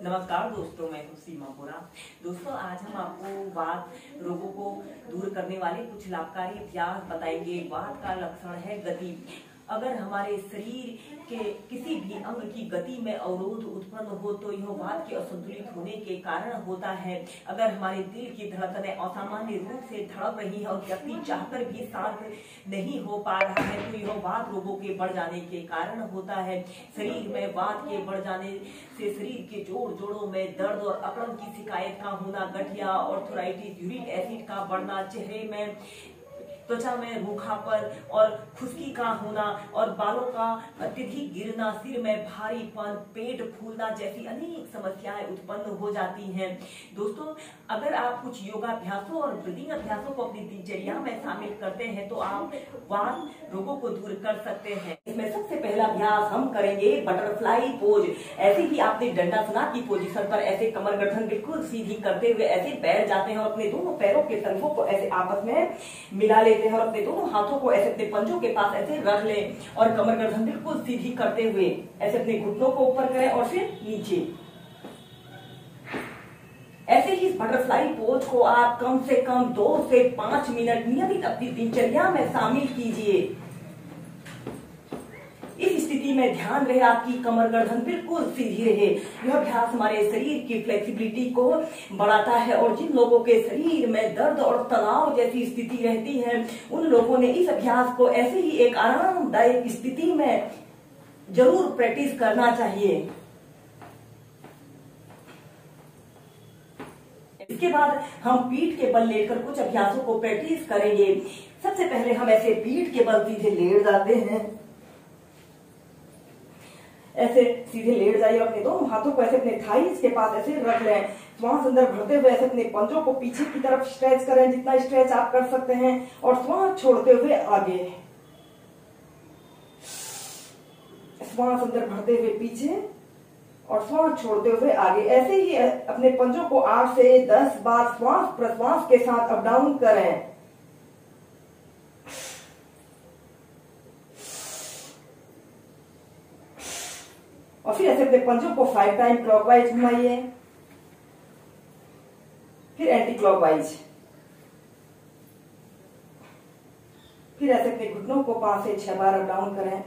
नमस्कार दोस्तों, मैं हूँ सीमा बोरा। दोस्तों, आज हम आपको वात रोगों को दूर करने वाले कुछ लाभकारी अभ्यास बताएंगे। वात का लक्षण है गति। अगर हमारे शरीर के किसी भी अंग की गति में अवरोध उत्पन्न हो तो यह वात के असंतुलित होने के कारण होता है। अगर हमारे दिल की धड़कनें असामान्य रूप से धड़क रही है और व्यक्ति चाहकर भी शांत नहीं हो पा रहा है तो यह वात रोगों के बढ़ जाने के कारण होता है। शरीर में वात के बढ़ जाने से शरीर के जोड़ों में दर्द और अकड़न की शिकायत का होना, गठिया, आर्थराइटिस, यूरिक एसिड का बढ़ना, चेहरे में त्वचा में रूखापन और खुश्की का होना और बालों का अत्यधिक गिरना, सिर में भारीपन, पेट फूलना जैसी अनेक समस्याएं उत्पन्न हो जाती हैं। दोस्तों, अगर आप कुछ योगाभ्यासों और ब्रीदिंग अभ्यासों को अपनी दिनचर्या में शामिल करते हैं तो आप वात रोगों को दूर कर सकते हैं। इसमें सबसे पहला अभ्यास हम करेंगे बटरफ्लाई पोज। ऐसे ही आपने दंडासना की पोजीशन पर ऐसे कमर गर्दन बिल्कुल सीधी करते हुए ऐसे बैठ जाते हैं और अपने दोनों पैरों के संघों को ऐसे आपस में मिला लेते हैं और अपने दोनों हाथों को ऐसे अपने पंजों के पास ऐसे रख लें और कमर गर्दन बिल्कुल सीधी करते हुए ऐसे अपने घुटनों को ऊपर करें और फिर नीचे। ऐसे ही इस बटरफ्लाई पोज को आप कम से कम 2 से 5 मिनट नियमित अपनी दिनचर्या में शामिल कीजिए। इस स्थिति में ध्यान रहे आपकी कमर गर्दन बिल्कुल सीधी रहे। यह अभ्यास हमारे शरीर की फ्लेक्सिबिलिटी को बढ़ाता है और जिन लोगों के शरीर में दर्द और तनाव जैसी स्थिति रहती है उन लोगों ने इस अभ्यास को ऐसे ही एक आरामदायक स्थिति में जरूर प्रैक्टिस करना चाहिए। इसके बाद हम पीठ के बल लेकर कुछ अभ्यासों को प्रैक्टिस करेंगे। सबसे पहले हम ऐसे पीठ के बल सीधे लेट जाते हैं। ऐसे सीधे लेट जाइए, अपने दोनों हाथों को ऐसे अपने थाइस के पास ऐसे रख लें। श्वास अंदर भरते हुए ऐसे अपने पंजों को पीछे की तरफ स्ट्रेच करें, जितना स्ट्रेच आप कर सकते हैं, और श्वास छोड़ते हुए आगे। श्वास अंदर भरते हुए पीछे और श्वास छोड़ते हुए आगे। ऐसे ही अपने पंजों को 8 से 10 बार श्वास प्रश्वास के साथ अप डाउन करें। और फिर ऐसे अपने पंजों को 5 टाइम क्लॉकवाइज घुमाइए, फिर एंटी क्लॉकवाइज, फिर ऐसे अपने घुटनों को 5 से 6 बार अप डाउन करें,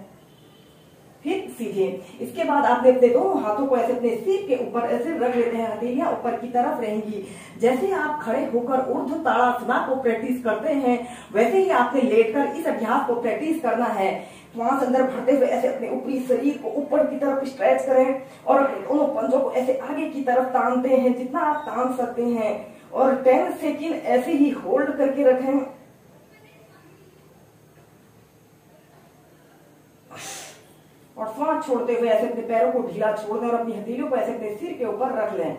फिर सीधे। इसके बाद आपने अपने दोनों हाथों को ऐसे अपने सिर के ऊपर ऐसे रख लेते हैं, हथेलियां ऊपर की तरफ रहेंगी। जैसे आप खड़े होकर ऊर्ध्व ताड़ासना को प्रैक्टिस करते हैं वैसे ही आपने लेटकर इस अभ्यास को प्रैक्टिस करना है। श्वास अंदर भरते हुए ऐसे अपने ऊपरी शरीर को ऊपर की तरफ स्ट्रेच करें और अपने दोनों पंजों को ऐसे आगे की तरफ तानते हैं जितना आप तान सकते हैं और 10 सेकंड ऐसे ही होल्ड करके रखें। और श्वास छोड़ते हुए ऐसे अपने पैरों को ढीला छोड़ दें और अपनी हथेलियों को ऐसे अपने सिर के ऊपर रख लें।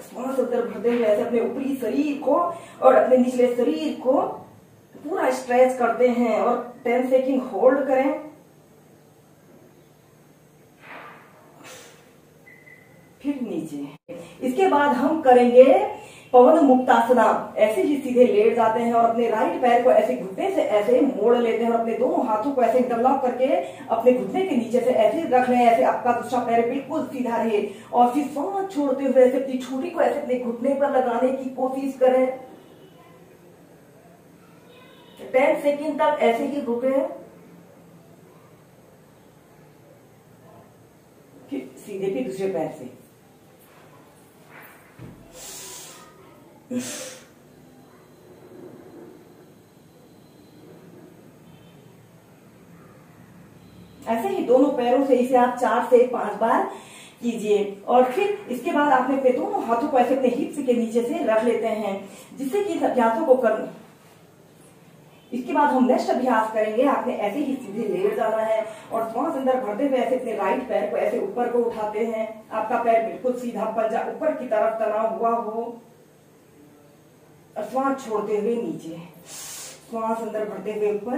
श्वास अंदर भरते हुए ऐसे अपने ऊपरी शरीर को और अपने निचले शरीर को पूरा स्ट्रेच करते हैं और 10 सेकंड होल्ड करें। फिर नीचे। इसके बाद हम करेंगे पवन मुक्तासना। ऐसे ही सीधे लेट जाते हैं और अपने राइट पैर को ऐसे घुटने से ऐसे मोड़ लेते हैं और अपने दोनों हाथों को ऐसे इंटरलॉक करके अपने घुटने के नीचे से ऐसे रख लें। ऐसे आपका दूसरा पैर बिल्कुल सीधा रहे और फिर सांस छोड़ते हुए ऐसे अपनी छुरी को ऐसे अपने घुटने पर लगाने की कोशिश करें। 10 सेकंड तक ऐसे ही रुके, फिर सीधे भी दूसरे पैर से। ऐसे ही दोनों पैरों से इसे आप 4 से 5 बार कीजिए और फिर इसके बाद आपने अपने दोनों हाथों को ऐसे अपने हिप्स के नीचे से रख लेते हैं, जिससे कि इस अभ्यासों को कर। इसके बाद हम नेक्स्ट अभ्यास करेंगे। आपने ऐसे ही सीधे लेट जाना है और श्वास अंदर भरते हुए ऐसे अपने राइट पैर को ऐसे ऊपर को उठाते हैं। आपका पैर बिल्कुल सीधा, पंजा ऊपर की तरफ तना हुआ हो और श्वास छोड़ते हुए नीचे। श्वास अंदर भरते हुए ऊपर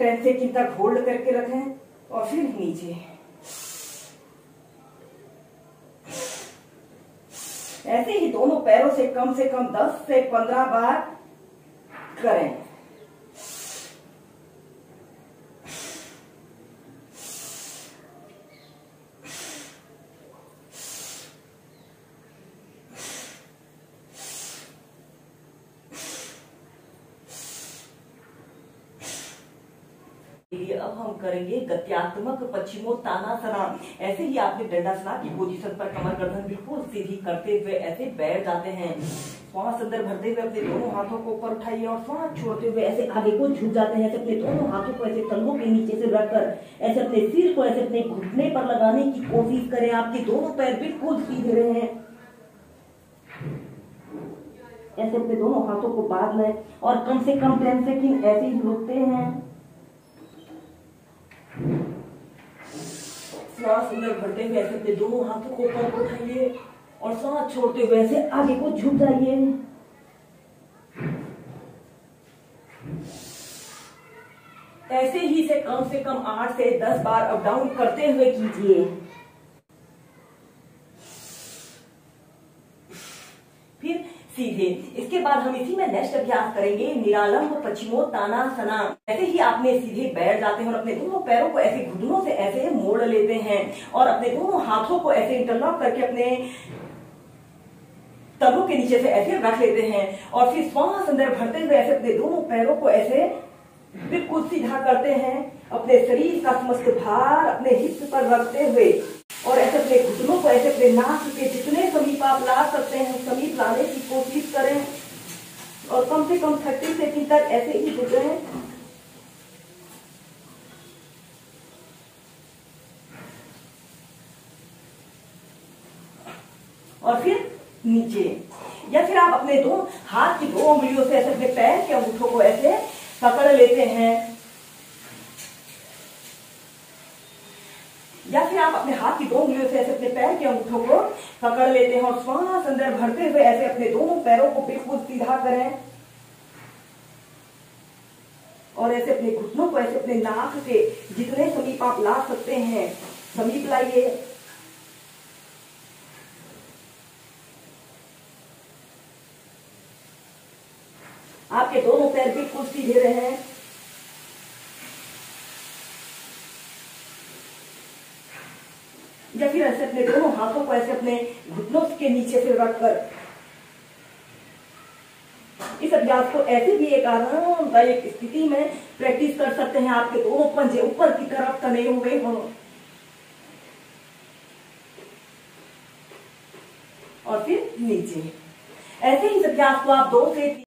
10 सेकंड तक होल्ड करके रखें और फिर नीचे। ऐसे ही दोनों पैरों से कम 10 से 15 बार करें। अब हम करेंगे गत्यात्मक पश्चिमोत्तानासना। ऐसे ही आपने दंडासना की पोजीशन पर कमर गर्दन बिल्कुल सीधी करते हुए ऐसे बैठ जाते हैं। श्वास अंदर भरते हुए अपने दोनों हाथों को ऊपर उठाइए और श्वास छोड़ते हुए ऐसे आगे को झुक जाते हैं। ऐसे अपने दोनों हाथों को ऐसे कंधों के नीचे से रखकर ऐसे अपने सिर को ऐसे अपने घुटने पर लगाने की कोशिश करें। आपके दोनों पैर बिल्कुल सीधे रहे, ऐसे अपने दोनों हाथों को बांध लें और कम से कम 10 सेकंड ऐसे ही रुकते हैं। श्वास अंदर भरते हुए ऐसे अपने दोनों हाथों को ऊपर उठाइए और श्वास छोड़ते हुए ऐसे आगे को झुक जाइए। ऐसे ही से कम 8 से 10 बार अप डाउन करते हुए कीजिए। फिर सीधे इसके बाद हम इसी में नेक्स्ट अभ्यास करेंगे निरालंब पश्चिमोत्तानासना। ऐसे ही आपने सीधे बैठ जाते हैं और अपने दोनों पैरों को ऐसे घुटनों से ऐसे मोड़ लेते हैं और अपने दोनों हाथों को ऐसे इंटरलॉक करके अपने तलों के नीचे से ऐसे रख लेते हैं और फिर श्वास अंदर भरते हुए ऐसे अपने दोनों पैरों को ऐसे बिल्कुल सीधा करते हैं। अपने शरीर का समस्त भार अपने हिप पर रखते हुए और ऐसे अपने घुटनों को ऐसे अपने नाक के जितने समीप आप ला सकते हैं समीप लाने की कोशिश करें और कम से कम 30 सेकंड तक ऐसे ही रुकें। और फिर नीचे, या फिर आप अपने दो हाथ की 2 उंगलियों से ऐसे अपने पैर के अंगूठों को ऐसे पकड़ लेते हैं, या फिर आप अपने हाथ की 2 उंगलियों से ऐसे अपने पैर के अंगूठों को पकड़ लेते हैं और श्वास अंदर भरते हुए ऐसे अपने दोनों पैरों को बिल्कुल सीधा करें और ऐसे अपने घुटनों को ऐसे अपने नाक के जितने समीप आप ला सकते हैं समीप लाइए। आपके दोनों पैर बिल्कुल सीधे रहे या फिर ऐसे अपने दोनों हाथों को ऐसे अपने घुटनों के नीचे से रखकर इस अभ्यास को ऐसे भी एक आरामदायक स्थिति में प्रैक्टिस कर सकते हैं। आपके दोनों पंजे ऊपर की तरफ तने हुए हों और फिर नीचे। ऐसे ही इस अभ्यास को आप 2 से